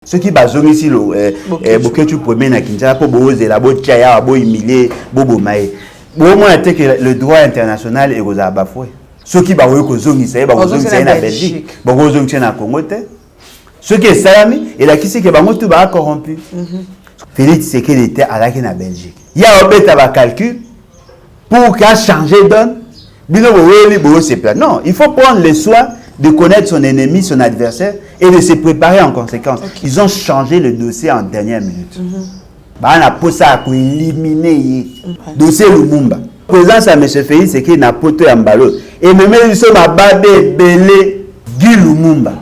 Ceux qui basent ici le tu premier na Kinshasa pour boser la botia ya bo humilier bobo mai. Bon moi que le droit international est aux bafoué. Ceux qui baoyo ko zongi ça ba zongi ça na Belgique. Ba zongi na Congo te. Ceux qui salami et la qui c'est que bango tout ba corrompu. Félix c'est qu'il était à la na Belgique. Il y a obeta ba calcul pour qu'a changer donne. Bino boeli bo c'est pas. Non, il faut prendre le soin de connaître son ennemi, son adversaire et de se préparer en conséquence. Okay. Ils ont changé le dossier en dernière minute. Bah, on a posé à éliminer le dossier Lumumba. La présence à M. Félix, c'est qu'il n'a pas de Ambalo. Et même ils sont à Babé Belé Guy Lumumba,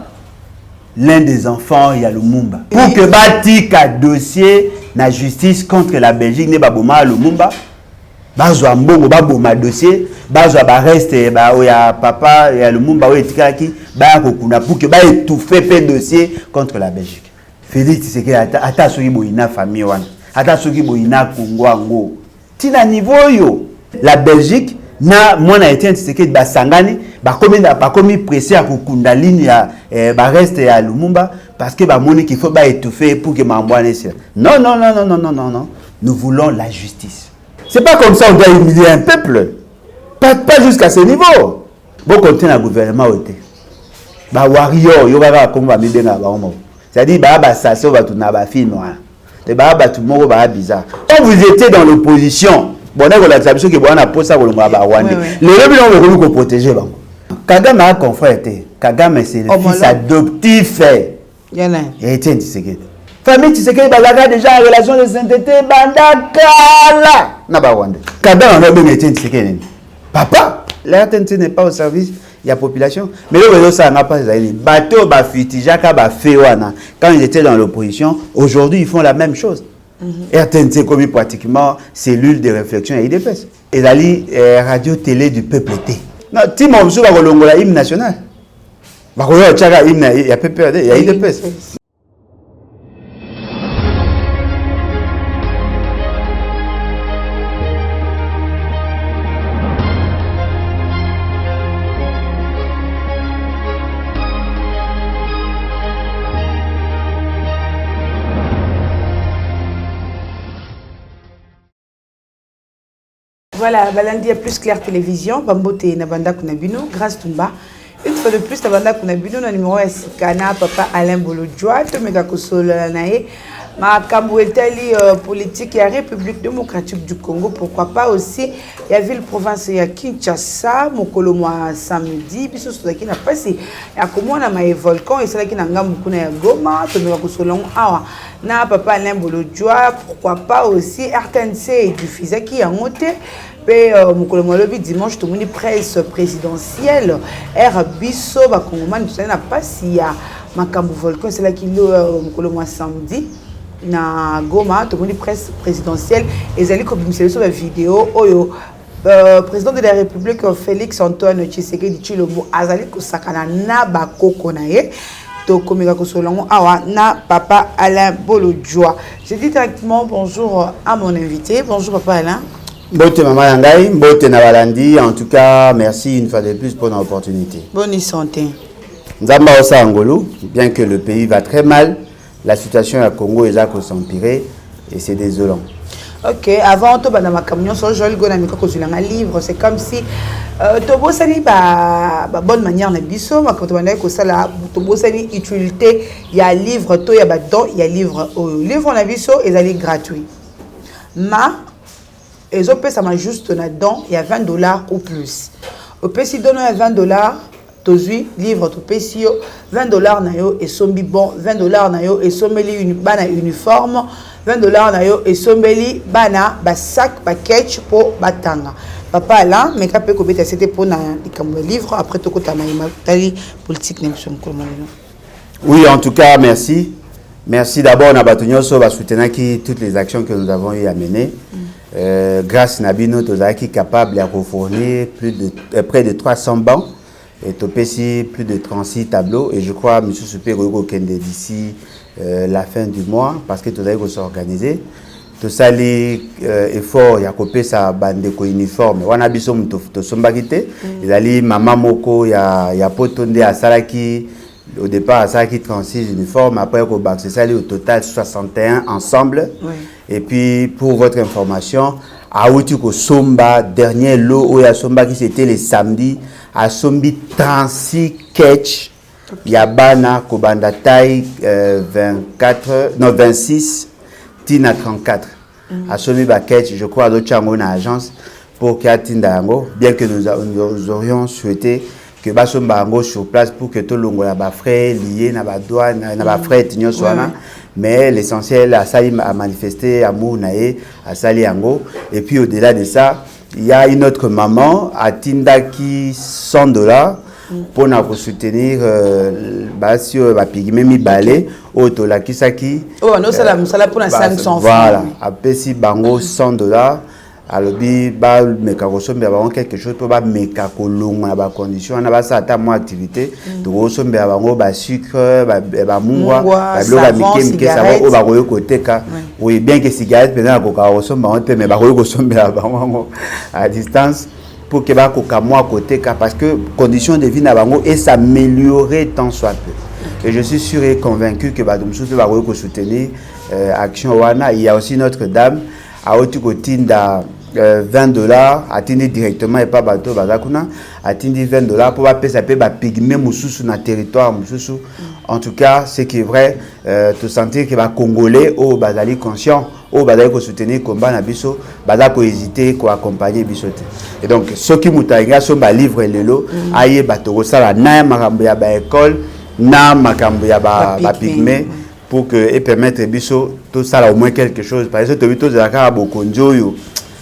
l'un des enfants, il y a Lumumba. Pour que Batik a dossier la justice contre la Belgique, n'est pas Boma Lumumba. Bazwa mbongo baboma dossier bazwa ba reste ba oya papa ya Lumumba oyetikaki ba kokuna pour que ba étouffer pe dossier contre la Belgique. Félix c'est que ata soki boina famille wana ata soki boina Congo tina niveau yo la Belgique na mona Etienne Tshisekedi ba sangani ba komi pressé à kokunda ligne ya ba reste ya Lumumba parce que ba moni qu'il faut ba étouffer pour que mambwane ça. Non non non non non non non non, nous voulons la justice. C'est pas comme ça on doit humilier un peuple. Pas jusqu'à ce niveau. Bon continuer le gouvernement ôté. Ba warrior yo ba comme ba mibenga ba homo. C'est-à-dire ba ça so ba tuna ba film noir. Te ba tout moko ba bizarre. Quand vous étiez dans l'opposition, bon na ko la tsabiso ke bona posa ko longa ba wande. Les rebelles ont ko protéger bango. Kagame a confrère. Kagame c'est le fils adoptif. Yana. Et Etienne Tshisekedi. Famille Tshisekedi balaga déjà en relation de sainteté bandakala na Bawande. Kagame a bien Etienne Tshisekedi. Papa, la RTNC n'est pas au service de la population. Mais le réseau ça n'a pas zaïli. Bateau ba fitijaka ba fewana. Quand ils étaient dans l'opposition, aujourd'hui ils font la même chose. RTNC comme pratiquement cellule de réflexion et IDPS. Et ali radio télé du peuple T. Non, Timo Msou ba kolongola hymne national. Ba koyo tchaka hymne ya PPRD, ya IDPS. Voilà, Balandi a plus clair télévision, Bambote Nabanda Kunabino, grâce Tumba. Une fois de plus, Nabanda Kunabino, le numéro est Sikana, Papa Alain Bolodjoa, Tomega Kosolo Lanae, ma Kambouetali politique et la République démocratique du Congo, pourquoi pas aussi, il y a ville province à Kinshasa, Mokolo moi samedi, puis ce qui n'a pas passé, il y a comment on a ma volcan, et c'est là qui n'a pas Mukuna Goma, Tomega Kosolo Awa, na Papa Alain Bolodjoa, pourquoi pas aussi, RTNC et du Fizaki en moté. Mokolomoalobi dimanche tout le monde presse présidentielle Bisso Bakongomani tout ça n'a pas si ya makambo volcan c'est là qu'il mokolomo samedi na Goma tout le monde presse présidentielle et zali comme monsieur sur la vidéo oyo président de la République Félix Antoine Tshisekedi Tshilombo azali kosakana na bakoko na ye to komeka kosolongo awa na Papa Alain Bolodjoa. Je dis directement bonjour à mon invité. Bonjour Papa Alain. Mbote Maman Yangai, Mbote Nabalandi, en tout cas, merci une fois de plus pour l'opportunité. Bonne santé. Nzamba Osa Angolo, bien que le pays va très mal, la situation à Congo est là pour s'empirer et c'est désolant. Ok, avant tout, dans ma camion, sur Joël Gonamiko, quand tu as un livre, c'est comme si Tobo Sani, bonne manière, na biso, ma quand tu as ça là, Tobo Sani, utilité, il y a livre, il y a don, il y a livre, livre na biso, et ça est gratuit. Et ça m'a juste là-dedans, il y a $20 ou plus. Au PC donne $20, tozui livre to PC $20 na yo et sombi bon, $20 na yo et sombeli une bana uniforme, $20 na yo et sombeli bana ba sac ba ketch pour batanga. Papa là, mais capé ko beta c'était pour na livre après to kota maïma tali politique nem son comme Oui, en tout cas, merci. Merci d'abord à Batonyoso va soutenir toutes les actions que nous avons eu à mener. Grâce à Nabino, nous avons été capables de fournir près de 300 bancs et plus de 36 tableaux. Et je crois M. Soupé Kende d'ici la fin du mois, parce que nous avons s'organiser. Tout ça, l'effort, il y a coupé sa bande de uniforme. On a besoin de sombagité. Il y a maman moko, il y a potonde à Salaki. Au départ, ça qui 36 uniformes, après au bac, c'est ça, au total 61 ensemble. Oui. Et puis, pour votre information, à Outiko Somba, dernier lot où il y a Somba qui c'était les samedis, à Sombi 36 catch, il y a Bana, Kobanda taille 26, Tina 34. À Sombi catch, je crois, à d'autres chango dans l'agence pour qu'il y ait Tindango, bien que nous aurions souhaité que Basomba Ango sur place pour que tout le monde ait frais liés na douane na frais tinyo soana, mais l'essentiel à Sali a manifesté amour naé à Sali Ango. Et puis au-delà de ça, il y a une autre maman à Tindaki $100 pour nous soutenir sur la pigme mi balé au tola kisaki. Oh non, ça la pour la 500 francs. Voilà, après si bango $100. Alors, bah, mais quand quelque chose pour bah meka kolongo na ba condition na ba ça ta mo activité to osombe abango ba sucre ba mungwa ba bloga mike ça va au ba koyo côté ka oui bien que cigarette pendant ko ka osombe on peut mais ba koyo osombe abango à distance pour que ba ko ka mo à côté ka parce que condition de vie na bango et s'améliorer tant soit peu. Et je suis sûr et convaincu que ba dumsu ba koyo soutenir action wana. Il y a aussi Notre-Dame à Otukotinda $20 atteindre directement et pas bateau bazakuna atteindre $20 pour pas ça peut ba pigmer mususu na territoire mususu. En tout cas, ce qui est vrai, te sentir que les Congolais au bazali conscient au bazali ko soutenir combat na biso baza ko hésiter ko accompagner bisote. Et donc ceux qui mutainga so ba livre lelo aye bato ko sala na makambo ya ba école na makambo ya ba pigmer pour que et permettre biso tout ça au moins quelque chose parce que to bito za ka bokonjo yo.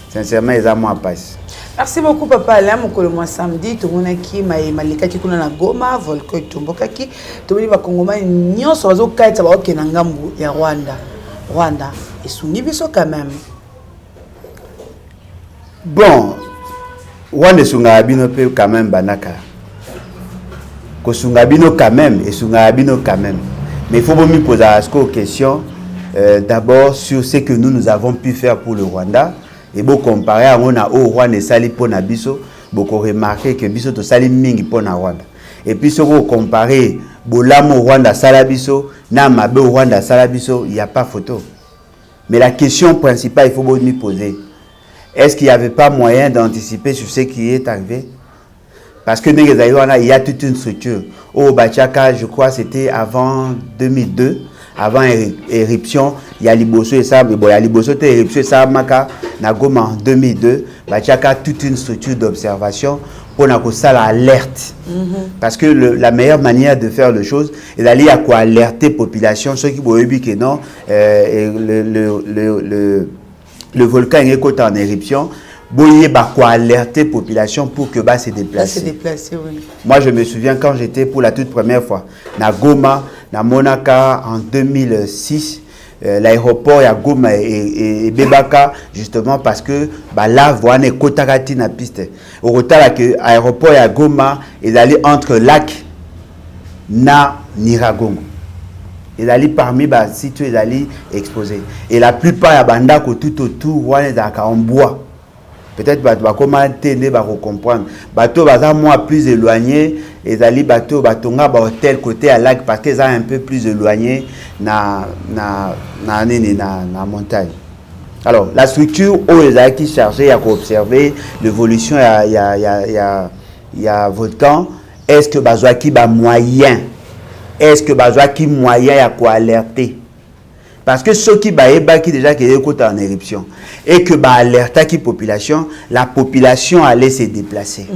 Sincèrement, ils ont moins passé. Merci beaucoup, Papa Alain. Mon mois samedi, tout le monde qui m'a malika qui kuna na Goma, Volko Tumboka qui tout le monde va Congoma nyon so zo kaita ba ok na ngambu ya Rwanda et souni biso quand même. Bon, Rwanda sunga bino pe quand même banaka. Ko sunga bino quand même et sunga bino quand même. Mais il faut me poser une question d'abord sur ce que nous avons pu faire pour le Rwanda. Et bon comparer à on a au Rwanda sali pour na biso, beaucoup remarqué que biso to sali mingi pour na Rwanda. Et puis si on comparer bolamo Rwanda salabiso na mabe Rwanda salabiso, il y a pas photo. Mais la question principale il faut me poser, est-ce qu'il n'y avait pas moyen d'anticiper sur ce qui est arrivé? Parce que il y a toute une structure. Au Bachaka, je crois c'était avant 2002. Avant éruption, il y a Liboso et ça, mais bon, il y a Liboso et éruption et ça, Maka, Nagoma en 2002, Bachaka toute une structure d'observation pour nous ça l'alerte. Parce que la meilleure manière de faire les choses est d'aller à quoi alerter la population, ceux qui vont dire que non, le volcan est en éruption. Boyer bah quoi alerter la population pour que bah se déplacer. Oui. Moi je me souviens quand j'étais pour la toute première fois na Goma, na Monaka en 2006, l'aéroport ya Goma et Bebaka justement parce que bah là voilà kotakati na piste. Au retard que l'aéroport ya Goma est allé entre lac na Niragongo. Il allé parmi bah sites ils allé exposé et la plupart ya banda ko tout autour voilà en bois. Peut-être que comment entendre, comprendre. Bateau baza moins plus éloigné, et ali bateau batonga ba hôtel côté à lac parce qu'ils sont un peu plus éloigné na montagne. Alors la structure où ils ont qui chargé à observer l'évolution il y a volcan. Est-ce que bazoa qui ba moyen? Est-ce que bazoa qui moyen à quoi alerter? Parce que ceux qui qui déjà qui est en éruption et que alerte qui population, la population allait se déplacer.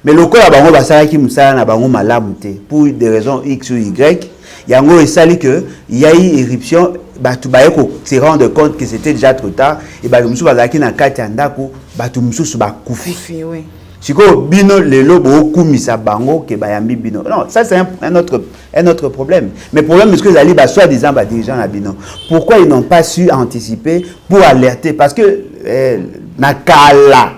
Mais le cas là bango basala qui musala na bango malamu te pour des raisons X ou Y, yango esali que il y a eu éruption, batu ko se rendre compte que c'était déjà trop tard et ba musu bazaki na kati andako batu musu ba kufi. Oui. Siko bino lelo bo kumisa bango ke bayambi bino. Non, ça c'est un autre problème. Mais le problème est que les alibas soi-disant dirigeants à bino. Pourquoi ils n'ont pas su anticiper pour alerter? Parce que nakala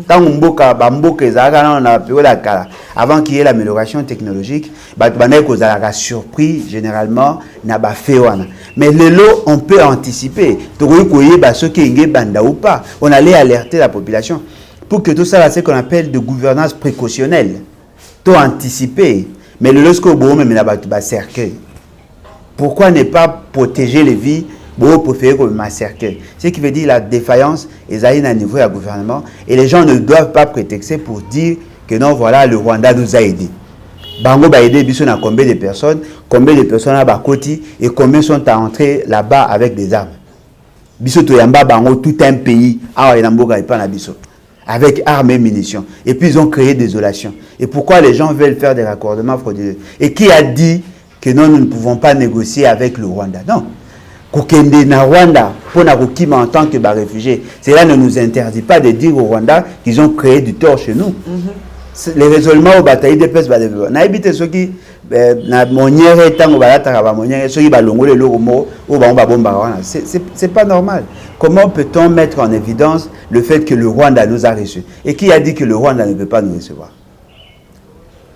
quand mboka ezaka na période la kala avant qu'il y ait l'amélioration technologique, batu kozala surpris généralement na ba fewana. Mais lelo on peut anticiper. Tokoyi koyeba ce qui nge banda ou pas. On allait alerter la population. Pour que tout ça, c'est ce qu'on appelle de gouvernance précautionnelle. Tout anticiper. Mais le lorsque vous même la cercueil. Pourquoi ne pas protéger les vies? Vous préférez comme un cercueil. Ce qui veut dire la défaillance est à un niveau du gouvernement et les gens ne doivent pas prétexter pour dire que non, voilà, le Rwanda nous a aidés. Bango va aider, Bissot a combien de personnes à Bakoti et combien sont à entrer là-bas avec des armes. Bissot Toyamba, Bango, tout un pays, avec armes et munitions. Et puis ils ont créé désolation. Et pourquoi les gens veulent faire des raccordements frauduleux? Et qui a dit que non, nous ne pouvons pas négocier avec le Rwanda? Non. Kokende na Rwanda, pour Narukima en tant que réfugiés, cela ne nous interdit pas de dire au Rwanda qu'ils ont créé du tort chez nous. Les raisonnements au bataille de peste, na évité ceux qui na monière tant au balata monière ceux qui balongo le lomo ou ba bomba, c'est pas normal. Comment peut-on mettre en évidence le fait que le Rwanda nous a reçus? Et qui a dit que le Rwanda ne peut pas nous recevoir?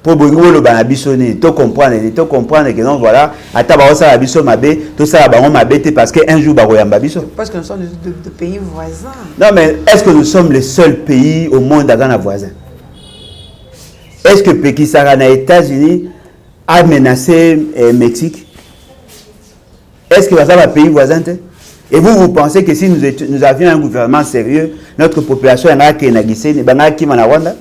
Pour le banabisonné, tu comprends que non, voilà, à tabarosa abiso mabé, tout ça baron mabé, parce qu'un jour baroyamba biso. Parce que nous sommes de pays voisins. Non, mais est-ce que nous sommes les seuls pays au monde à Ghana voisin? Est-ce que Pékisara, les États-Unis, a menacé Mexique? Est-ce que c'est un pays voisin? Et vous pensez que si nous avions un gouvernement sérieux, notre population est Rwanda?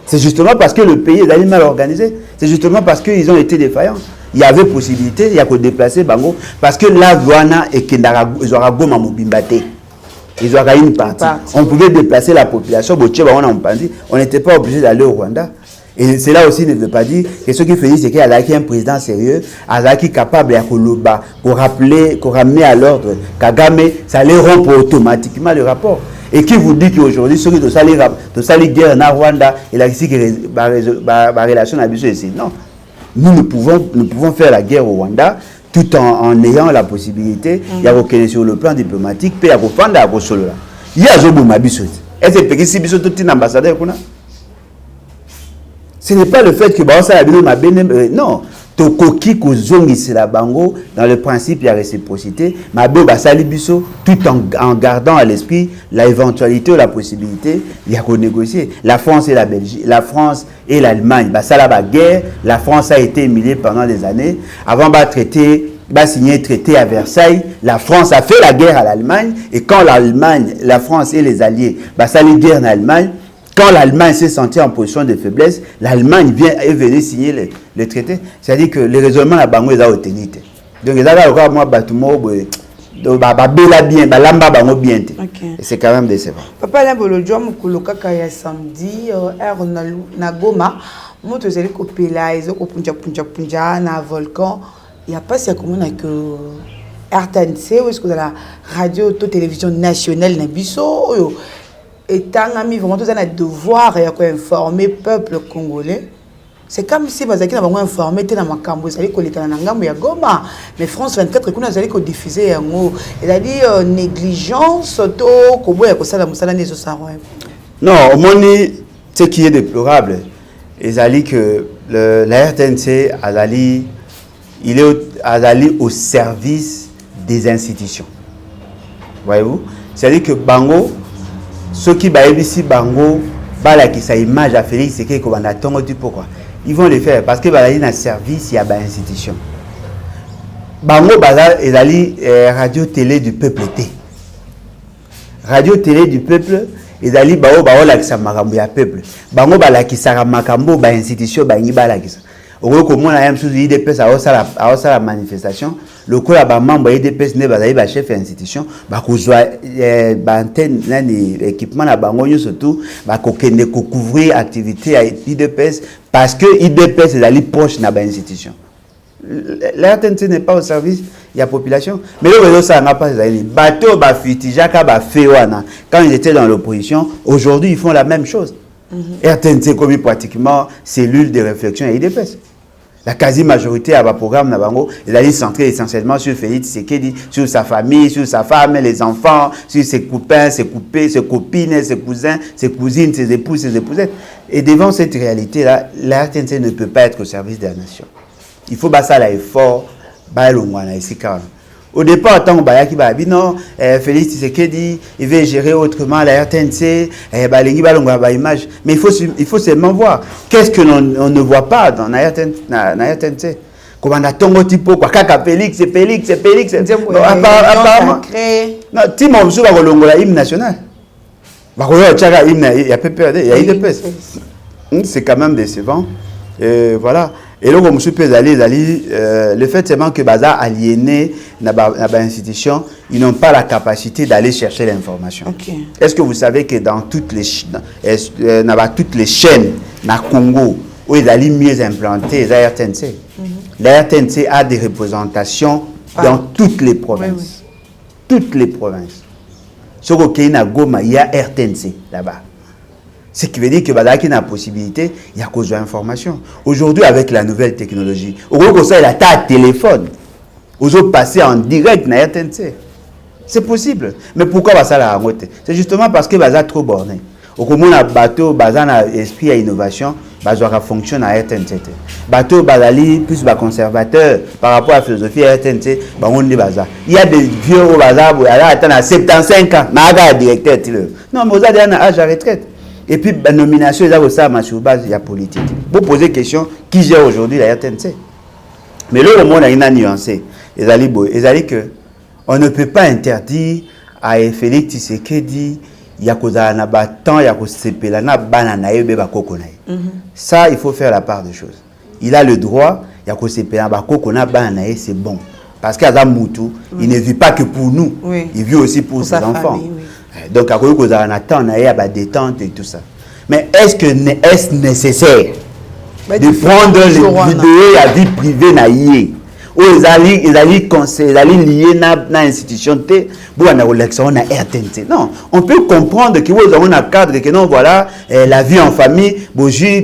C'est justement parce que le pays est mal organisé. C'est justement parce qu'ils ont été défaillants. Il y avait possibilité, il y a qu'à déplacer Bango. Parce que là, Douana et Kendara, ils auraient Goma Mobimbate. Ils auraient une partie. On pouvait déplacer la population. On n'était pas obligé d'aller au Rwanda. Et cela aussi ne veut pas dire que ce qui fait c'est qu'il y a un président sérieux, qui est capable de ramener à l'ordre Kagame, ça les rompt automatiquement le rapport. Et qui vous dit qu'aujourd'hui, ceux qui ont sali guerre en Rwanda, il a ici la relation avec ici. Non. Nous pouvons faire la guerre au Rwanda tout en ayant la possibilité, il y a reconnu sur le plan diplomatique, puis il y a reprendre à Bosolo. Il y a Zobouma Bissot. Est-ce que si Bissot tout un ambassadeur? Ce n'est pas le fait que Baosa a non. Tokoki kozongi c'est la bango dans le principe il y a réciprocité mabo basali biso tout en gardant à l'esprit l'éventualité ou la possibilité il y a qu'on négocier. La France et la Belgique, la France et l'Allemagne basala ba guerre, la France a été humiliée pendant des années avant signer un traité à Versailles. La France a fait la guerre à l'Allemagne et quand la France et les alliés basali guerre en Allemagne. Quand l'Allemagne s'est sentie en position de faiblesse, l'Allemagne est venue signer le traité. C'est-à-dire que les raisonnements la bango les a obtenus. Donc les a encore moi bâtiment bien. C'est quand même décevant. Papa là bolo joa mukuluka kaya samedi na Goma, moto zeli ko pela ezo ko punja na volcan. Il y a pas si comment que RTNC ou est-ce que la radio auto télévision nationale na biso et tant ami vraiment tous un devoir et informer le peuple congolais. C'est comme si bazaki na bango informer te na makambo ezali ko lekana na ngambo ya Goma, mais France 24 kuna ezali ko diffuser yango c'est-à-dire négligence to ko boya ko sala musala nezo saro. Non, au moni ce qui est déplorable ezali que la RTNC azali il est azali au service des institutions. Voyez-vous? C'est-à-dire que bango ceux qui ici bango qui sa image à Félix c'est que on attend du pourquoi ils vont le faire parce que il y a un service il y a une institution bango bala ezali radio télé du peuple radio télé du peuple ezali la kisa makambo ya peuple bango bala kisa makambo ba institution bangi bala kisa au comment la même chose IDPS a la manifestation le coup là membre IDPS ne bazali ba chef institution ba kozwa ba antenne nani équipement na bango surtout ba kokende ko couvrir activité à IDPS parce que IDPS est ali proche na ba institution. La RTNC n'est pas au service de la population mais le réseau ça n'a pas ezali bateau ba fitijaka ba fewana quand ils étaient dans l'opposition aujourd'hui ils font la même chose. RTNC comme pratiquement cellule de réflexion à IDPS. La quasi-majorité à programme Nabango, elle est centrée essentiellement sur Félix Tshisekedi, sur sa famille, sur sa femme, les enfants, sur ses copains, ses copines, ses cousins, ses cousines, ses épouses, ses épousettes. Et devant cette réalité-là, la RTNC ne peut pas être au service de la nation. Il faut passer à l'effort, Au départ, tant que bah non, Félix Tshisekedi, il veut gérer autrement la RTNC, image. Mais il faut seulement voir qu'est-ce que l'on ne voit pas dans la RTNC. Comment on a tongo tipo quoi, kaka Félix. Apparemment, non, Timon Moussou va relongola l'hymne national. Va relongola l'hymne, il y a PPRD, il y a IDPS. C'est quand même décevant. Voilà. Et là, comme je peux aller, le fait seulement que Baza aliéné dans l'institution, ils n'ont pas la capacité d'aller chercher l'information. Okay. Est-ce que vous savez que dans toutes les chaînes, dans Congo, où ils allaient mieux implanter la RTNC, la RTNC a des représentations dans toutes les provinces. Oui, oui. Toutes les provinces. Sur le Goma, il y a RTNC là-bas. Ce qui veut dire que Badaki a la possibilité, il y a cause d'information. Aujourd'hui, avec la nouvelle technologie, au gros ça, il a ta téléphone. Aux autres passer en direct dans RTNC. C'est possible. Mais pourquoi ça la ramote? C'est justement parce que Baza trop borné. Au moment où bateau, Baza a esprit à innovation, Baza fonctionne à RTNC. Bateau, Bazali, plus conservateur par rapport à la philosophie RTNC, il y a des vieux au Baza, il attend à 75 ans, mais directeur. Non, mais vous avez un âge à retraite. Et puis, la nomination, il y a aussi sur base de la politique. Vous posez la question, qui gère aujourd'hui la RTNC? Mais là, au monde, il y a une nuancée. Il y a que on ne peut pas interdire à Félix Tshisekedi, il y a cause à temps, il y a cause de ça, il faut faire la part des choses. Il a le droit, il y a cause de c'est bon. Parce qu'il y a Moutou, il ne vit pas que pour nous, il vit aussi pour ses enfants. Famille, donc, à cause de on a détente et tout ça. Mais est-ce nécessaire de prendre les vidéos à vie privée naïe où ils allaient lier à l'institution on a RTNC. Non, on peut comprendre que vous avez un cadre que non, voilà, la vie en famille,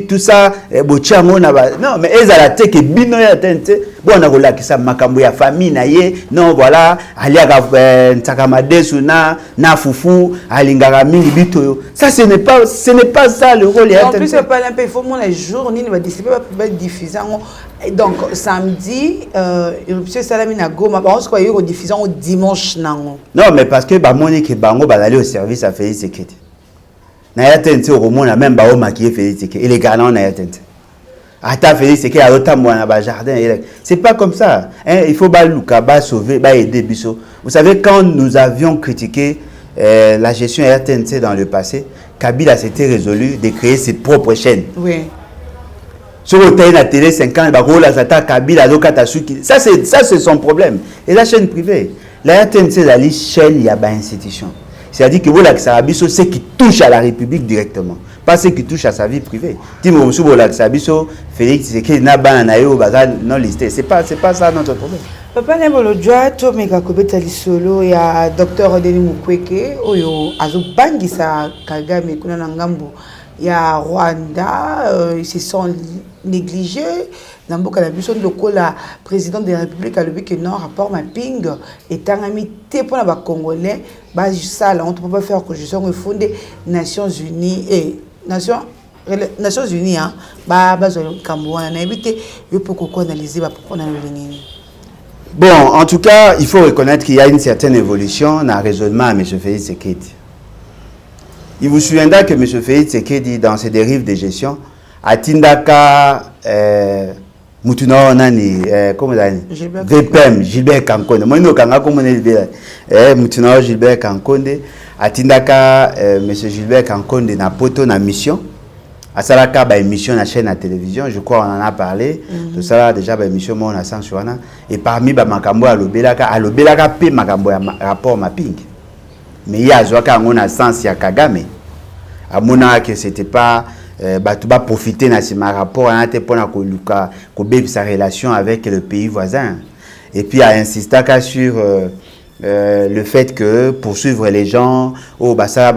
tout ça, non, mais ils allaient que bino RTNC. Bon, on a ça makambo ya famille naïe, non, voilà, aliaga ntakamade suna na fufu alingara mingi bito. Ça ce n'est pas ça le rôle RTNC. En plus c'est pas un peu il faut mon jour ni va distribuer va diffuser. Donc samedi éruption Salamina Goma on se croyait rediffusion au dimanche nango. Non mais parce que Monique Bango va aller au service à Félix Tshisekedi. Na RTNC au monde a même ba o maquiller Félix Tshisekedi et les gars na RTNC. Ata Félix Tshisekedi a autant moi na ba jardin. C'est pas comme ça. Hein, il faut ba Luka ba sauver ba aider biso. Vous savez quand nous avions critiqué la gestion RTNC dans le passé, Kabila s'était résolu de créer ses propres chaînes. Oui. Sur la télé 5 ans, ça c'est son problème. Et la chaîne privée, la RTNC c'est la chaîne, il y a une institution. C'est-à-dire que vous l'avez ce qui touche à la République directement, pas ce qui touche à sa vie privée. Timo Félix Tshisekedi n'a pas non listé. C'est pas ça notre problème. Papa Nembolo Djoato mega kobeta lisolo ya Dr Denis Mukwege oyo azobangisa Kagame kuna na ngambo ya Rwanda, ils se sont négligés. Dans beaucoup de la lokola président de la République a levé que non rapport mapping est un amité pour les Congolais. Bah ça là on ne peut pas faire que je sois fondé Nations Unies et Nations Unies hein. Bah Cambouana n'a évité je peux qu'on analyser bah pourquoi on a le ligne. Bon, en tout cas, il faut reconnaître qu'il y a une certaine évolution dans le raisonnement à M. Félix Tshisekedi. Il vous souviendra que M. Félix Tshisekedi, dans ses dérives de gestion, a Tindaka, Moutouna Nani, comment on dit VPM, Gilbert Kankonde. Moi, Moutouna Gilbert Kankonde, a Tindaka, M. Gilbert Kankonde, na poto na mission. À Salaka, une émission à chaîne à télévision, je crois on en a parlé. Tout ça, déjà, une émission, on a sens. Et parmi les Makambo à l'Obelaka, paie Makambo rapport mapping. Mais il y a on a sens, il y a Kagame. À mon avis, que ce n'était pas. Tu vas profiter de ce rapport pour sa relation avec le pays voisin. Et puis, il a insisté sur. Le fait que poursuivre les gens ça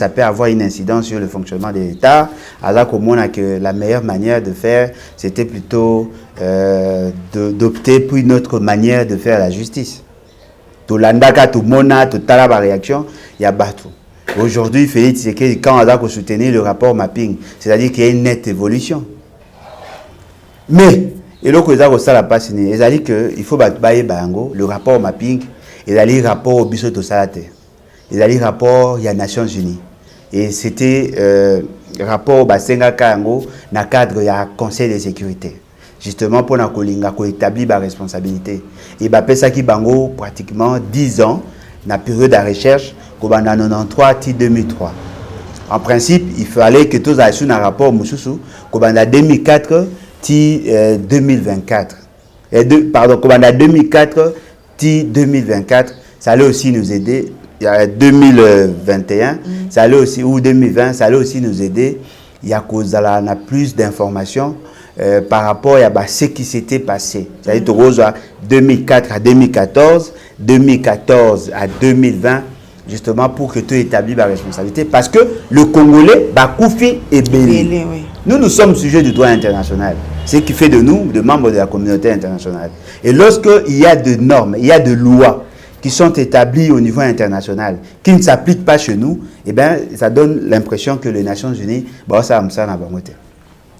peut avoir une incidence sur le fonctionnement de l'État. Alors que la meilleure manière de faire, c'était plutôt d'opter pour une autre manière de faire la justice. Tout l'andaka, tout mona, tout la réaction, il y a battu. Aujourd'hui, Félix Tshisekedi, quand on a soutenu le rapport mapping, c'est-à-dire qu'il y a une nette évolution. Mais Et là, ça la passe, il faut bailler le rapport mapping, il y a le rapport au biso de Salate, il y a le rapport il y a Nations Unies. Et c'était rapport Basenga Kango dans le cadre du Conseil de sécurité. Justement pour établir la responsabilité. Et ça qui bango pratiquement 10 ans dans la période de recherche en 93-2003. En principe, il fallait que tous aient un rapport Moussoussou en 2004-2024. Pardon, en 2004-2024, ça allait aussi nous aider. 2021, ça allait aussi, ou 2020, ça allait aussi nous aider. Il y a plus d'informations par rapport à ce qui s'était passé. C'est-à-dire 2004 à 2014, 2014 à 2020, justement pour que tu établisses la responsabilité. Parce que le Congolais, Bakoufi et Béli. Oui. Nous sommes sujets du droit international. Ce qui fait de nous des membres de la communauté internationale. Et lorsqu'il y a des normes, il y a des lois qui sont établies au niveau international, qui ne s'appliquent pas chez nous, eh bien, ça donne l'impression que les Nations Unies,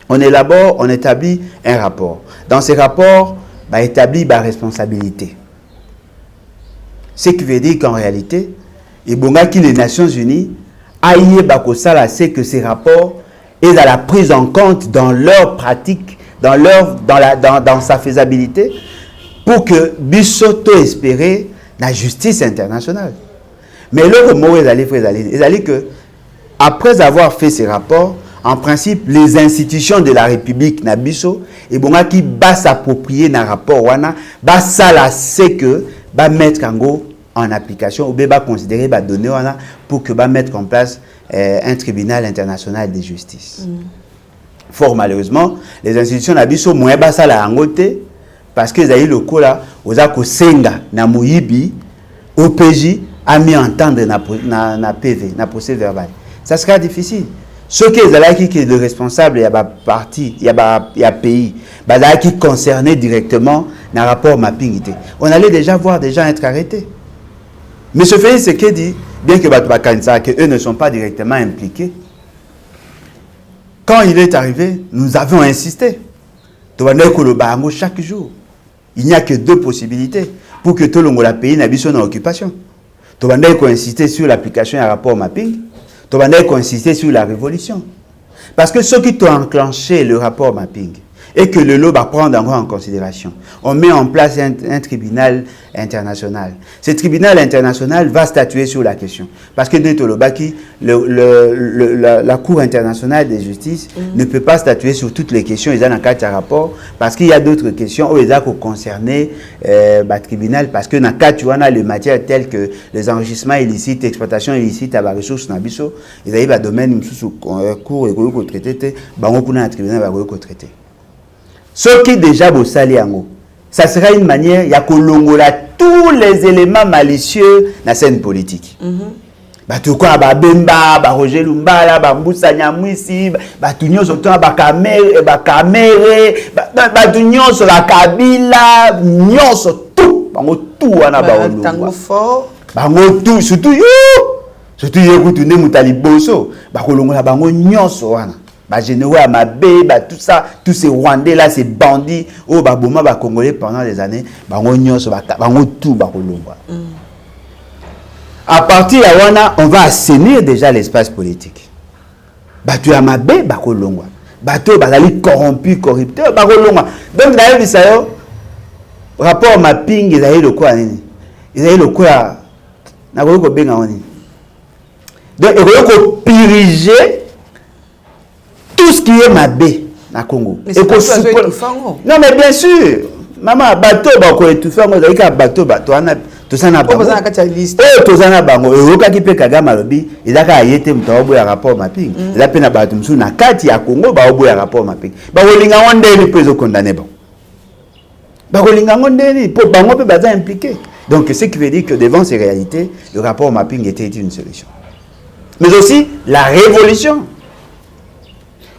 on élabore, on établit un rapport. Dans ces rapports, on établit la responsabilité. Ce qui veut dire qu'en réalité, les Nations Unies, c'est que ces rapports est à la prise en compte dans leur pratique, dans sa faisabilité, pour que Bissoto espérer la justice internationale. Mais le mot est que après avoir fait ces rapports, en principe, les institutions de la République Nabiso et bonga qui va s'approprier dans rapport wana va c'est que va mettre en application ou va considérer va donner wana pour que va mettre en place un tribunal international de justice. Fort malheureusement, les institutions Nabiso moins ba ça la angote parce que les locaux là ozako senga na muyibi OPJ a mis entendre na PV na procès verbal. Ça sera difficile. Ceux qui sont le responsable, il y a parti, il y a pays, qui concernés directement dans le rapport mapping. On allait déjà voir des gens être arrêtés. Mais ce fait, c'est qu'il dit, bien que eux ne sont pas directement impliqués, quand il est arrivé, nous avons insisté. Chaque jour, il n'y a que deux possibilités pour que tout le monde pays n'habite son occupation. Tu vas insister sur l'application du rapport mapping. Tu vas insister sur la révolution. Parce que ceux qui ont enclenché le rapport mapping et que le lot va prendre en considération, on met en place un tribunal international. Ce tribunal international va statuer sur la question. Parce que la Cour internationale de justice ne peut pas statuer sur toutes les questions. Ils ont un cadre rapport parce qu'il y a d'autres questions où ils ont concerné le tribunal. Parce que dans le cadre, on a les matières telles que les enrichissements illicites, l'exploitation illicite à la ressource nabiso, ils ont un domaine sous cours et traité, on a un tribunal traité. Ce qui déjà bossali yango, ça sera une manière ya kolongola tous les éléments malicieux dans la scène politique. Batu kwa ba Bemba, ba Roger Lumbala, ba Mbusa Nyamwisi, batu nyonso to ba Kamere, batu nyonso la Kabila, nyonso tout, bango tout wana ba olunga. Tango fort. Bango tout, surtout yekutu ne mutali boso, ba kolongola bango nyonso wana. Généraux à Mabé, tout ça, tous ces Rwandais là, ces bandits, oh Baboma, Congolais pendant des années, tout à partir de là, on va assainir déjà l'espace politique. Tu as Mabé, Bakolongwa, bateau, Bazali corrompu, corrupteur, Bakolongwa. Donc d'ailleurs, ça rapport mapping, ils avaient le quoi, ils avaient le quoi, n'a pas bien donc ils ont piriger tout ce qui est mabé na Congo. Mais c'est pas ça, non mais bien sûr, maman bateau ba ko étouffer ngo zalika bateau ana to sana bango. To sana bango e oka ki pe Kagame lobi, ezaka ayete mutaobo ya rapport mapping. Eza pe na bato msu na kati ya Congo ba obo ya rapport mapping. Ba kolinga ngonde ni peso condamné bon. Ba kolinga ngonde ni po bango pe baza impliqué. Donc ce qui veut dire que devant ces réalités, le rapport mapping était une solution. Mais aussi la révolution.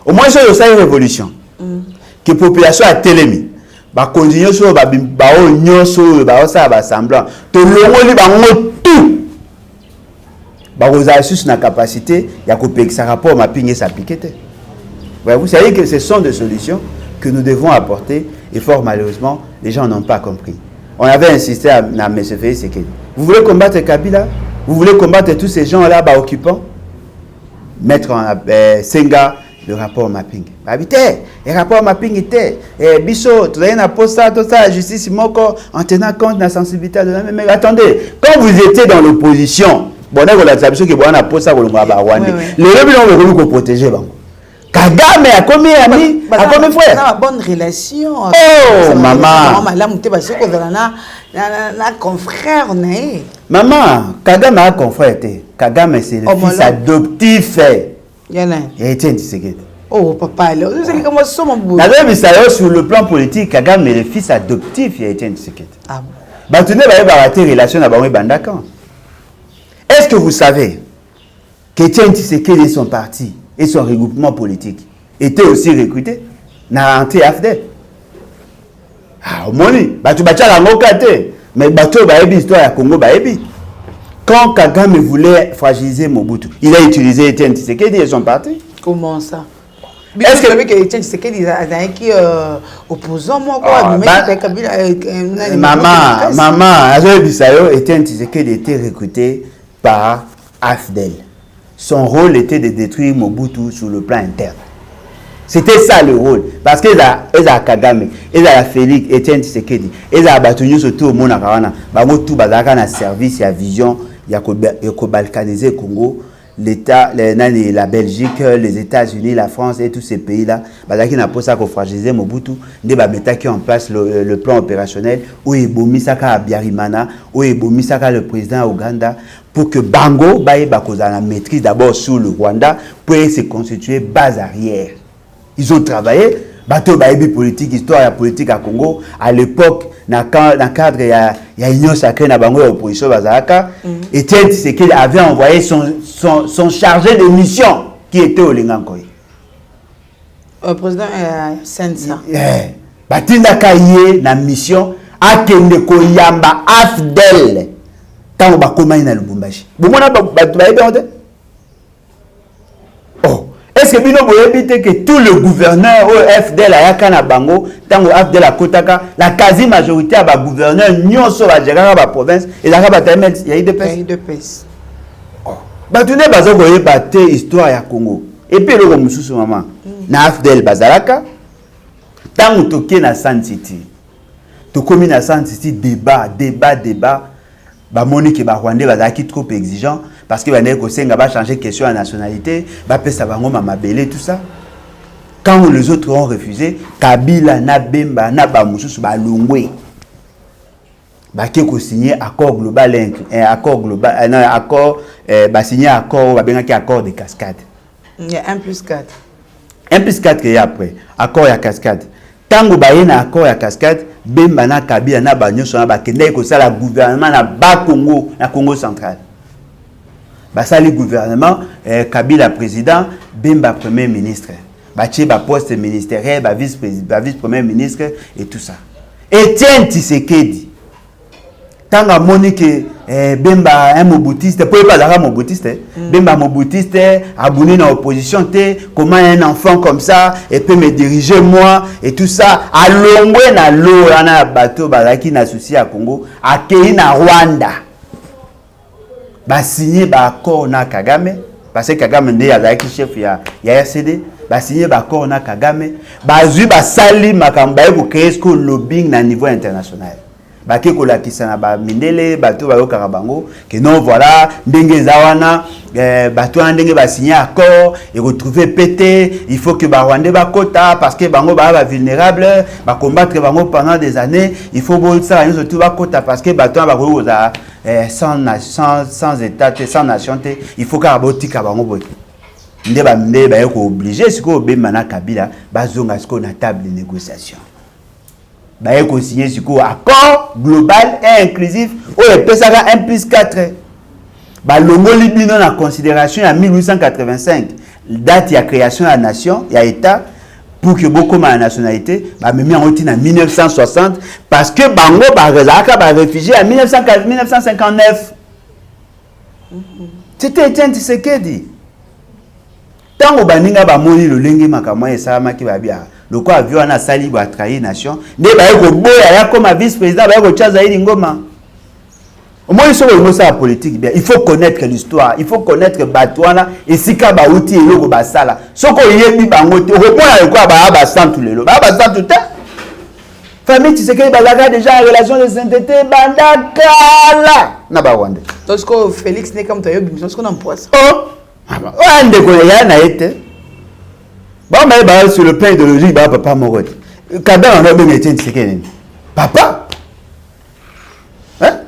Au moins, c'est une révolution. Que la population a télémi. Bah, continuer sur bah, semblant. Tout tout. Bah, vous avez une capacité, il y a que ça rapport à mapping et s'appliquer. Vous savez que ce sont des solutions que nous devons apporter Et fort malheureusement, les gens n'ont pas compris. On avait insisté à M. Félix Tshisekedi. Vous voulez combattre Kabila? Vous voulez combattre tous ces gens-là, occupants? Mettre en Senga le rapport mapping. Le rapport mapping était. Bisso, tu as posté la justice en tenant compte de la sensibilité de la même. Mais attendez, quand vous étiez dans l'opposition, le rôle que protéger. Kagame a commis ami, a commis frère. On a une bonne relation. Oh, maman. Confrère, maman, Kagame a confrère. Kagame, c'est le fils adoptif. Il a été Tshisekedi. Oh, papa, sur le plan politique, Kagame est le fils adoptif. Il a été Tshisekedi. Ah bon. Relation avec Bandakan. Est-ce que vous savez qu'Étienne Tshisekedi et son parti et son regroupement politique étaient aussi recrutés dans l'anti-AFDEL? Ah, moni, tu bâtis la mokate, mais bateau baebi histoire à Congo baebi. Quand Kagame voulait fragiliser Mobutu, il a utilisé Étienne Tshisekedi et son parti. Comment ça? Est-ce que vous savez que Étienne Tshisekedi est qui opposant moi quoi? Maman, Étienne Tshisekedi était recruté par AFDEL. Son rôle était de détruire Mobutu sur le plan interne. C'était ça le rôle. Parce qu'ils ont Kagame, ils ont Félix, Étienne Tshisekedi, ils ont battu surtout au monde à tout bazaka service, il y a vision, il y a balkaniser le Congo, l'État, la Belgique, les États-Unis, la France et tous ces pays-là, bazaki n'a pas ça qu'on fragiliser Mobutu, ne ba mettre en place le plan opérationnel où il bomisaka à Biarimana, où il bomisaka le président Ouganda pour que Bango baye bakoza la maîtrise d'abord sur le Rwanda pour se constituer base arrière. Ils ont travaillé, bateau bayebi politique, histoire politique à Congo. À l'époque, dans le cadre, il y a Union sacrée dans Bango et l'opposition Bazaka. Et c'est qu'il avait envoyé son chargé de mission qui était au Lingankoy. Le président Sensa. Batinda Kaye, la mission, a Kende Koyamba Afdel. Quand on va commencer dans le Bumbashi. Vous m'avez est-ce que vous avez que tout le gouverneur au FDL a Yakana Bango, tant que FDL a Kotaka, la quasi-majorité a gouverneur, nous sommes à gérer la province, et la rabatamel, il y a eu deux pèses. Tu n'es pas battre histoire à Congo. Et puis le Moussou maman, na FDL Bazalaka, tant que tu es na San City, tu commis na San City, débat, bah Monique et bah Rwandais bazaki trop exigeant parce que Rwandais Kosenga va changer question à nationalité, va passer à Bango Mamabele tout ça. Quand les autres ont refusé, Kabila na Bemba na Bamususu ba Longwe. Ba ko signer accord global ba signer accord ba benga ki accord de cascade. Il y a 1+4. 1+4 que y après, accord ya cascade. Tango baye na accord ya cascade, Bemba na Kabila na Banyoso na bakende ko sala gouvernement na Congo, na Congo central. Ba sali gouvernement, Kabila président, Bemba premier ministre. Ba tie ba poste ministériel, ba vice premier ministre et tout ça. Étienne Tshisekedi. Tanga Monique Bemba un mobutiste, pour pas d'ara mobutiste. Bemba mobutiste, abonné dans l'opposition, comment un enfant comme ça et peut me diriger moi et tout ça. À Longwe na l'eau, on a bateau baraki na souci à Congo, à Kenya na Rwanda. Ba signé ba accord na Kagame parce que Kagame ndé azaki chef ya RCD. Ba signé ba accord na Kagame. Ba zui ba sali makamba ko créer ce lobbying na niveau international. Baki ko la kisana ba mindele bato ba yoka bango que non voilà ndenge zawana bato ndenge ba signer accord et retrouver pété, il faut que ba Rwandais ba kota parce que bango ba vulnérable ba combattre bango pendant des années, il faut bon ça surtout ba kota parce que bato ba ko za sans état sans nation, il faut ka botika bango boy ndé ba yoko obligé ce ko be mana Kabila ba zonga ce ko na table de négociation. Bah, il faut signer un accord global et inclusif où le PSAGA 1+4. Bah, le mot libino en considération en 1885, date de la création de la nation, il y a État, pour que beaucoup de la nationalité, bah, mais en routine en 1960, parce que Bango, bah, réfugié en 1959. C'était Étienne Tshisekedi. Tant que Baninga, bah, moni le lengi makamwa et ça, qui va bien. le quoi avion a sali ba trahir nation ne ba ko boya ya comme vice-président ba ko chaza ili ngoma. Au moins ils sont ça politique bien, il faut connaître l'histoire, il faut connaître Batouana et sika ba outi et loko ba sala. Soko yebi bango te, au moins quoi ba sans tous les lo. Ba sans tout temps. Famille tu sais que balaga déjà en relation de sainteté bandakala na ba wande. Donc que Félix n'est comme toi yobi, parce qu'on en poisse. Oh. Ouais, ndeko ya na été. Bon mais ba sur le plan idéologique ba papa morote. Kada on a bien été c'est papa. Hein?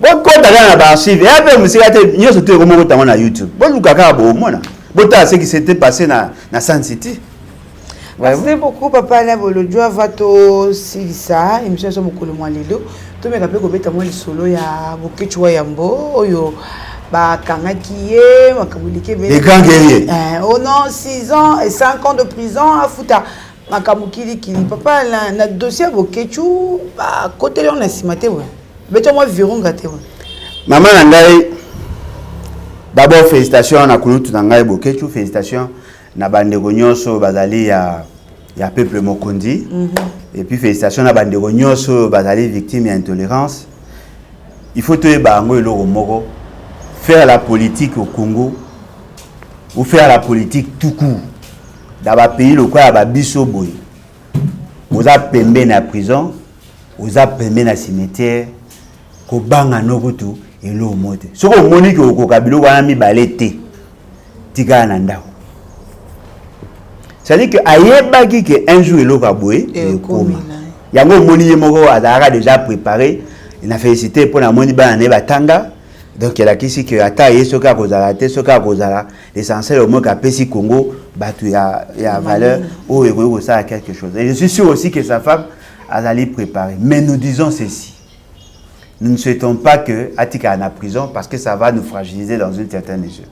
Bon quand dans la archive, et après monsieur ate nyo sote ko moko tango na YouTube. Bon lukaka bo mona. Bota ce qui s'était passé na Sun City. Merci beaucoup papa na bolodjo avato silisa émission so mokolo mwalelo. To me rappelle ko beta mo lisolo ya Bokechwa Yambo oyo ba kangaki ye makamulike les grands guerriers. Oh non, 6 ans et 5 ans de prison à Futa. Makamukili kili papa na dossier Bokechwa ba côté on a simate ouais. Beto moi virunga te ouais. Maman ngai d'abord félicitations na kulutu na ngai Bokechwa, félicitations na bandeko nyonso bazali ya peuple Mokondi. Et puis félicitations na bandeko nyonso bazali victime d'intolérance. Il faut te bango eloko moko faire la politique au Congo ou faire la politique tout court dans un pays le quoi ba biso boy. Vous a pembe na prison, vous a pembe na cimetière ko banga nokutu elo mote. Soko moni ko kabilo wana mi balete tika na ndako. C'est-à-dire que ayebaki que un jour elo ka boy e koma. Yango moni yemoko azara déjà préparé. Il a félicité pour la moni ba ne batanga. Donc il y a ici que ata yesoka kozala te soka kozala l'essentiel au moins qu'a pesi Congo batu ya valeur ou ego ça quelque chose. Et je suis sûr aussi que sa femme a allé préparer. Mais nous disons ceci. Nous ne souhaitons pas que Atika en prison parce que ça va nous fragiliser dans une certaine mesure.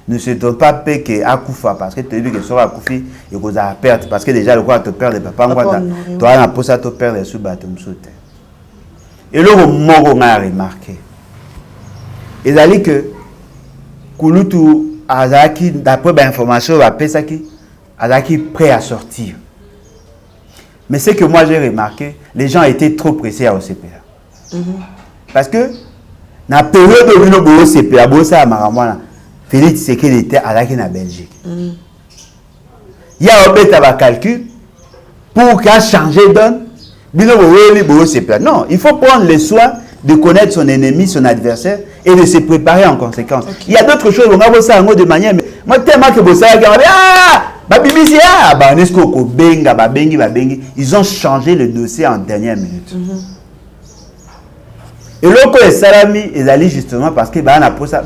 Nous ne souhaitons pas que Akoufa parce que tu as vu que ça Akoufi et qu'on a perdre parce que déjà le quoi te perdre papa moi toi on a posé à te perdre sous bateau m'sauter. Et là au moment on a remarqué. Et d'ailleurs que Kulutu Azaki d'après l'information va Pesaki Azaki prêt à sortir. Mais ce que moi j'ai remarqué, les gens étaient trop pressés à OCPA. Parce que dans la période où nous avons OCPA, Félix Tshisekedi était à la Belgique. Il y a un calcul pour qu'il change de donne. Non, il faut prendre le soin de connaître son ennemi, son adversaire et de se préparer en conséquence. Okay. Il y a d'autres choses, on va ça de manière. Mais moi, tellement que vous savez, ils ont changé le dossier en dernière minute. Et l'autre est salami, ils allaient justement parce que bah on a posé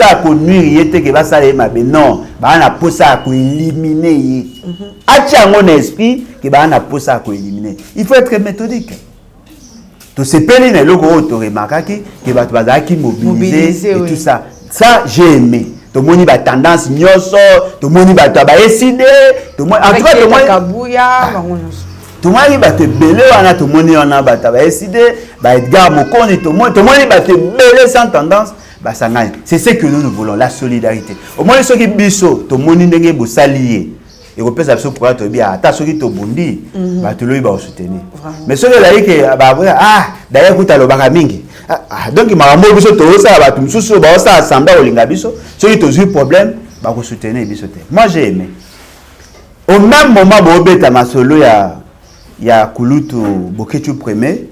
à nuire, il était que va ça mais non, bah on a posé à éliminer. A mon esprit que bah on a posé à éliminer. Il faut être méthodique. Tout ce pays n'est le gros auto remarqué que bah tu vas qui mobiliser et tout ça. Ça j'ai aimé. Tout le monde va tendance nyoso, tout le monde va décider, tout le monde en tout cas tout le monde tout le monde va te belé, tout le monde va décider, Edgar Mokoni, tout le monde va te belé sans tendance. C'est ce que nous voulons, la solidarité. Au moins, ceux qui biso, tout le monde va s'allier. Et on peut s'absorber pour être bien. Ceux qui sont bondis, tout le monde va soutenir. Mais ceux qui d'ailleurs, tu as le baramingi. Donc, il m'a dit que tu as assemblée au Lingabiso. Ceux qui ont eu problème, va soutenir. Moi, j'ai aimé. Au même moment, il y a Kulutu Bokechwa premier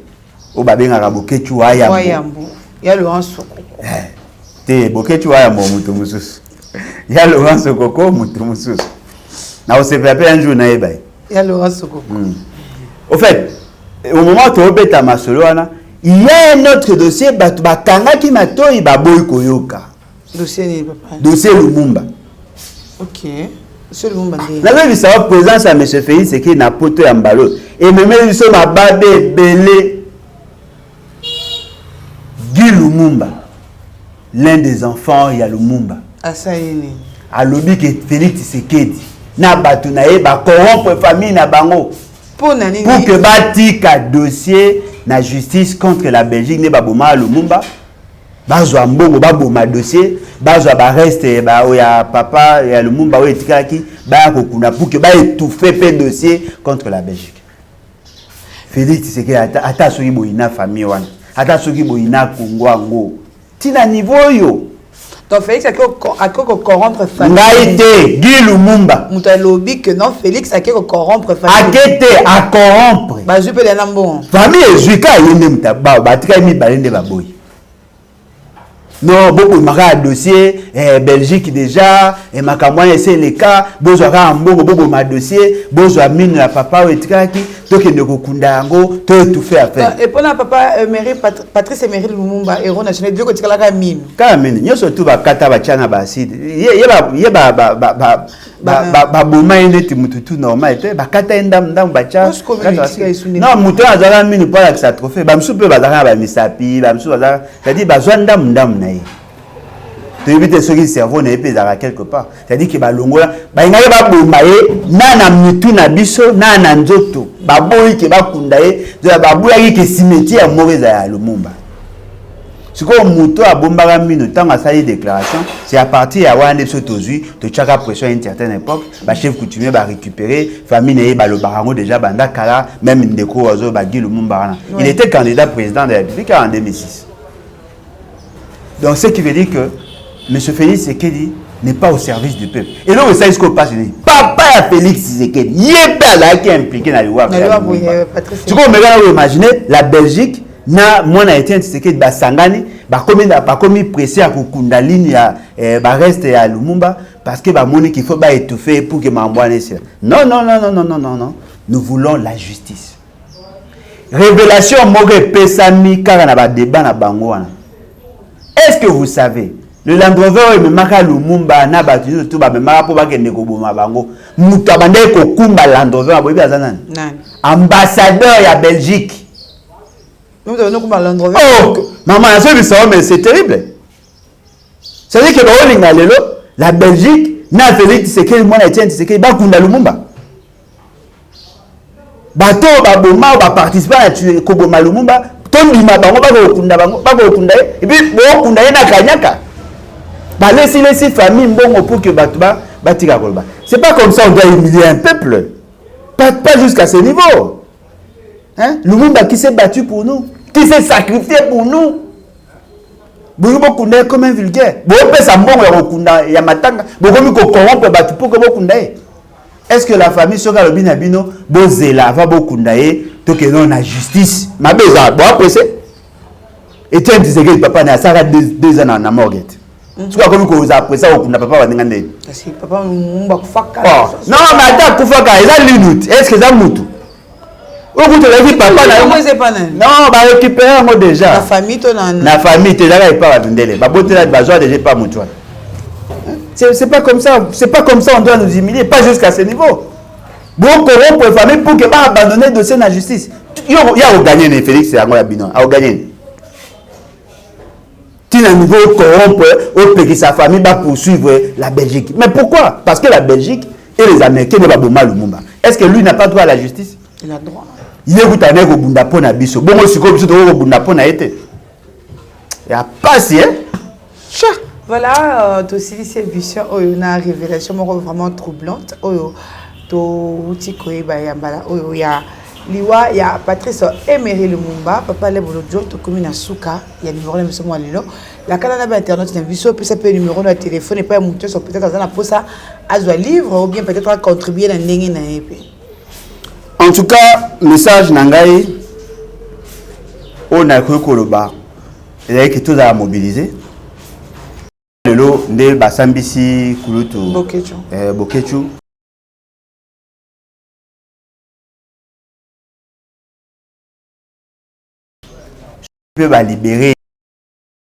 au Babengara Bokechwa Ayambo. Il y a Laurent Sokoko. Te Bokechwa Ayambo Mutumussus. Il y a Laurent Sokoko Mutumussus. Na on se fait un jour na ebai. Il y a Laurent Sokoko. Au fait, au moment où tu obeta masoloana, il y a un autre dossier batanga ki matoi baboy koyoka. Dossier ni papa. Dossier Lumumba. OK. La même ça présence à M. Félix c'est qu'il n'a pas poto ya mbalo et même ils sont ma babe belé Guy Lumumba l'un des enfants ya Lumumba asaini a lobby que Félix Tshisekedi na batu na ye ba corrompre famille na bango pour que batika dossier na justice contre la Belgique ne ba boma Lumumba bazwa mbongo baboma dossier bazwa ba reste ba oya papa ya Lumumba o etikaki ba kokuna pour que ba étouffer pe dossier contre la Belgique. Félix c'est que ata soki boyina famille wana ata soki boyina Congo ango tina niveau yo donc Félix a corrompre famille ngaite Guy Lumumba muta lobby que non Félix a corrompre famille akete a corrompre ba jupe de nambo famille ezwika yende muta ba batika mi balende baboyi. Non, beaucoup de dossier, Belgique déjà, et ma campagne c'est le cas, besoin un bon beaucoup de dossier, besoin mine la papa ou etraki, toi qui ne kokunda ango, toi tout fait à faire. Et pendant papa Patrice Emery Lumumba, héros national, Dieu que tu as la mine. Quand même, nous surtout ba kata ba chana ba sid, ba boma ine ti mututu normal, ba kata ndam ba cha. Non, mutu azala mine pas avec sa trophée, ba msupe bazala ba misapi, ba msupe bazala, c'est-à-dire ba ndam na tu évites ce qui cerveau n'est pas quelque part. C'est-à-dire que balongola, ba inga ba bombaye na na mutu na biso na na nzoto. Ba boyi ke ba kundaye, ba boyi ke cimetière mauvaise à Lumumba. Ce qu'on mutu a bombara mino tant à sa déclaration, c'est à partir à wande so tozui, to chaka pression à une certaine époque, ba chef coutumier ba récupérer, famille né ba le barango déjà banda kala, même ndeko ozo ba Guy Lumumba. Il était candidat président de la République en 2006. Donc ce qui veut dire que M. Félix Tshisekedi n'est pas au service du peuple. Et là, vous savez ce qu'on passe. Papa à Félix Tshisekedi, il n'est pas là qui est impliqué dans le loi. Tu peux imaginer la Belgique, moi, j'ai été Tshisekedi, Sangani, comme pressé à Kukunda ligne, reste à Lumumba, parce que qu'il faut étouffer pour que m'envoie ça. Non, non, non, non, non, non, non, non. Nous voulons la justice. Révélation, Mogé Pesami, car on a débat na Bangoana. Est-ce que vous savez, le Land Rover me maka Lumumba na batu tout ba me maka po ba kende ko boma bango muta bande ko kumba Land Rover bobi azana ambassadeur ya Belgique nous devons kumba Land Rover oh maman ça mais c'est terrible. Ça veut dire que ba olinga lelo la Belgique na Félix Tshisekedi mwana Etienne Tshisekedi ba kunda Lumumba bato ba boma ba participer à ko boma Lumumba tondima bango ba ko kunda et puis bo kunda na kanyaka. Laissez famille bon pour que Batouba batika kolba. C'est pas comme ça on doit humilier un peuple. Pas jusqu'à ce niveau. Hein? Lumumba qui s'est battu pour nous, qui s'est sacrifié pour nous. Boyobo kunda comme un vulgaire. Boyope sa mbongo ya kunda ya matanga, bokomi ko corrompre batu pour que bokunda. Est-ce que la famille soka lobina bino bozela va bokunda to que non na justice. Ma beza bo apprécier. Et tiens Tshisekedi papa na sara 2 ans na morguette. Tu vois comment vous après ça on n'a pas va ndengande. Si papa mumba kufaka. Non mais attends kufaka eza limite. Est-ce que ça mutu? Au bout de la vie papa na. Non ba récupérer moi déjà. La famille to na. La famille te là pas va vendele. Ba boté là besoin déjà pas mutu. C'est pas comme ça, on doit nous humilier pas jusqu'à ce niveau. Bon corrompre famille pour que pas abandonner dossier na justice. Il y a gagner ne Félix c'est à bino. A gagner. À niveau corrompre au pays sa famille va poursuivre la Belgique. Mais pourquoi? Parce que la Belgique et les Américains ne vont pas Lumumba. Est-ce que lui n'a pas droit à la justice? Il a droit. Il est goutané au Bundapo na biso. Bon moi siko biso au Bundapo na été. Il y a pas si hein. Voilà, aussi cette vision une révélation vraiment troublante. To utikoe ba yambala ya liwa ya Patrice Emery Lumumba papa le bolojo to commune Suka ya numéro le msomo lelo la canal na internet na viso peut ça peut numéro de téléphone et pas monter sur peut-être dans la posa azwa livre ou bien peut-être à contribuer dans ndenge na épée. En tout cas message nangai on a cru koloba et que tout a mobilisé lelo nde basambisi kulutu Bokechu peut libérer,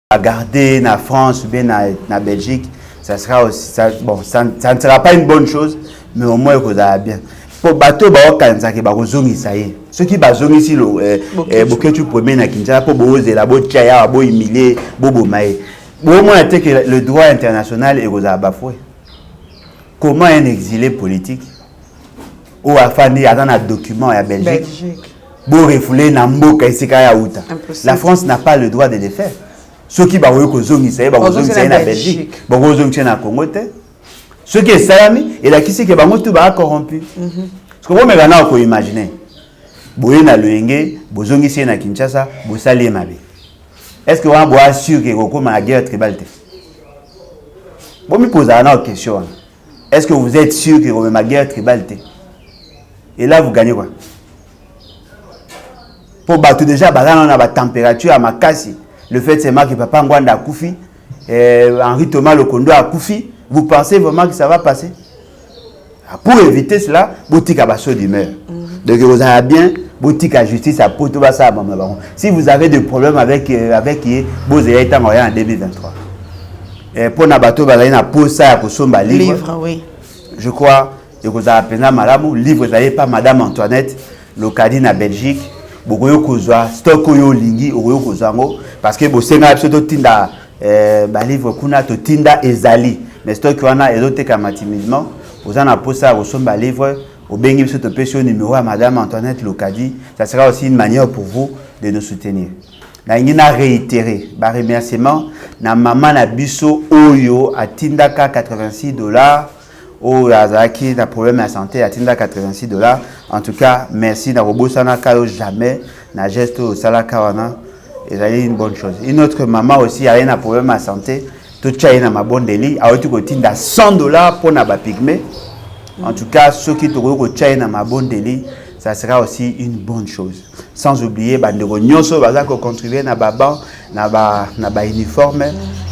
à garder na France ou bien na Belgique, ça sera aussi ça, bon, ça ne sera pas une bonne chose, mais au moins que ça va bien. Pour bateau ba okanza ke ba kozongi ça y ceux qui bazongi si le Bokechu premier na Kinshasa pour boze la botia ya bo humilier bobo mai. Au moins que le droit international est aux bafoué. Comment un exilé politique ou afani a dans un document à Belgique. La France n'a pas le droit de les faire. ceux qui baroyo kozongisa ba kozongisa na Belgique ba kozongisa na Congo te ceux qui salami et la kisi ke bango tout ba corrompu parce que vous me gana ko imaginer boye na loenge bozongisa na Kinshasa bo sali mabe est-ce que on boit sûr que ko ma guerre tribale te bon me poser une question est-ce que vous êtes sûr que ko ma guerre tribale te et là vous gagnez quoi pour battre déjà on a la température à Makasi. Le fait c'est que papa Ngwanda a Koufi, Henri Thomas Lokondo a Koufi, vous pensez vraiment que ça va passer? Pour éviter cela, boutique à basso d'humeur. Donc vous avez bien boutique à justice à Poto Bassa. Si vous avez des problèmes avec vos états en 2023. Pour Nabato Balaina pour ça pour son livre. Oui. Je crois que vous avez appelé Malamou livre vous n'avez pas Madame Antoinette, Locadine à Belgique. Bokoyo kozwa stock oyo lingi oyo kozango parce que bosenga biso tinda ba livre kuna to tinda ezali mais stock wana ezoteka timidement ozana posa osomba livre obengi biso to pesi numéro à Madame Antoinette Locadi ça sera aussi une manière pour vous de nous soutenir na ngina réitérer ba remerciement na maman na biso oyo atindaka $86 au Yazaki n'a problème de santé à Tinda $86. En tout cas, merci na robosana kayo jamais na geste au salakawana et c'est une bonne chose. Une autre maman aussi a un problème de santé, tout ça na ma bonne délit a autre côté Tinda $100 pour na ba pygmée. En tout cas, ceux qui te reçoivent na ma bonne délit, ça sera aussi une bonne chose. Sans oublier bandeko nyonso bazako contribuer na ba banc na ba uniforme.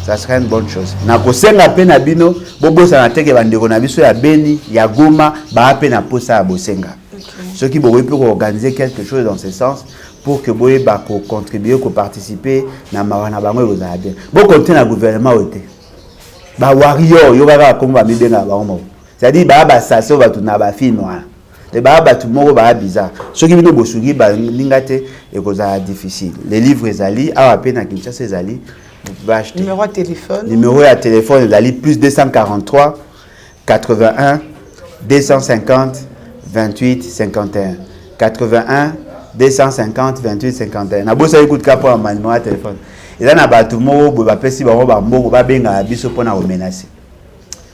Ça serait une bonne chose. Na kosenga pe na bino bobo sa na teke bandeko na biso ya Beni ya Goma ba pe na posa ya bosenga. Ceux qui peuvent organiser quelque chose dans ce sens pour que boye ba ko contribuer ko participer na mawana bango ezala bien. Bo compter na gouvernement ote. Ba warrior yo ba ko ba mibenga ba omo. C'est-à-dire ba saso ba tuna ba film wana. Les ba tout moko ba bizarre. Ceux qui bino bosugi ba lingate et kozala difficile. Les livres ezali a pe na Kinshasa ezali. Numéro de téléphone. Numéro de téléphone, il plus 243 81 250 28 51. 81 250 28 51. Na bosa écoute ka pour numéro de téléphone. Et là na ba tout mo bo ba pesi ba ba mbongo ba benga biso pona o menacer.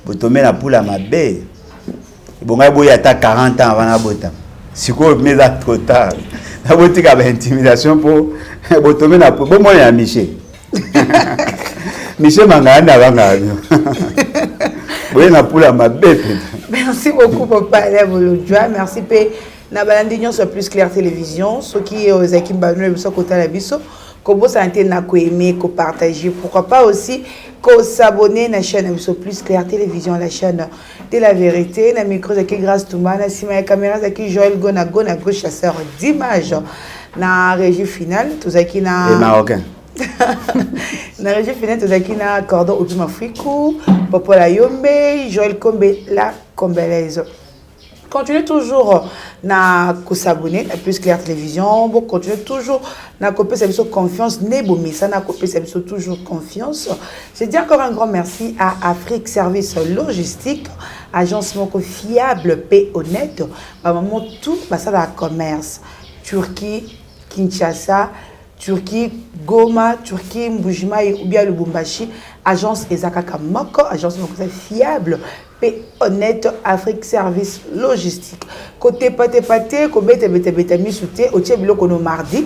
Bo tomber na poula mabe. Bonga boya ta 40 ans avant na bota. Siko mais là trop tard. Na botika ba intimidation pour bo tomber na po. Bon moi ya Michel. Michel Manganda Bangabio. Merci beaucoup Papa Alain Bolodjoa. Merci P. Nabalandignon sur Plus Clair Télévision. Ceux qui ont Zakim Banu sont côté la biso. Comme ça n'a qu'à aimer, qu'à partager. Pourquoi pas aussi qu'à s'abonner à la chaîne Plus Clair Télévision, la chaîne de la vérité. Na micro Zaki Grâce Toumba, na Sima caméra Zaki Joël Gona gauche chasseur d'images. Na régie finale, tout Zaki na. Et marocain. Na régie finale tozaki na cordon Obima Frikou, Popola Yombe, Joël Kombe la Combelaise. Continuez toujours na s'abonner à Plus Clair Télévision, bon continuez toujours na copier sa confiance nebomi ça na copier sa toujours confiance. Je dis encore un grand merci à Afrique Service Logistique, agence moko fiable et honnête, maman tout ça va commerce, Turquie, Kinshasa, Turquie, Goma, Turquie, Mbujimai ou bien Lubumbashi, agence Ezakaka Moko, agence fiable et honnête, Afrique Service Logistique. Côté pâté, côté bete misouté, au tchèbilo kono mardi,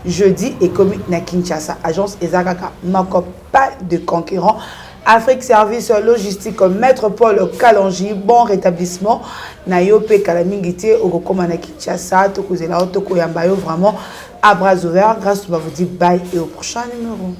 jeudi et commis na Kinshasa, agence Ezakaka Moko, pas de concurrent. Afrique Service Logistique, Maître Paul Kalonji, bon rétablissement. Nayope Kalamingité, Okokoma na Kinshasa, Tokozela, Tokoyambayo, vraiment à bras ouverts. Grâce à vous, bye et au prochain numéro.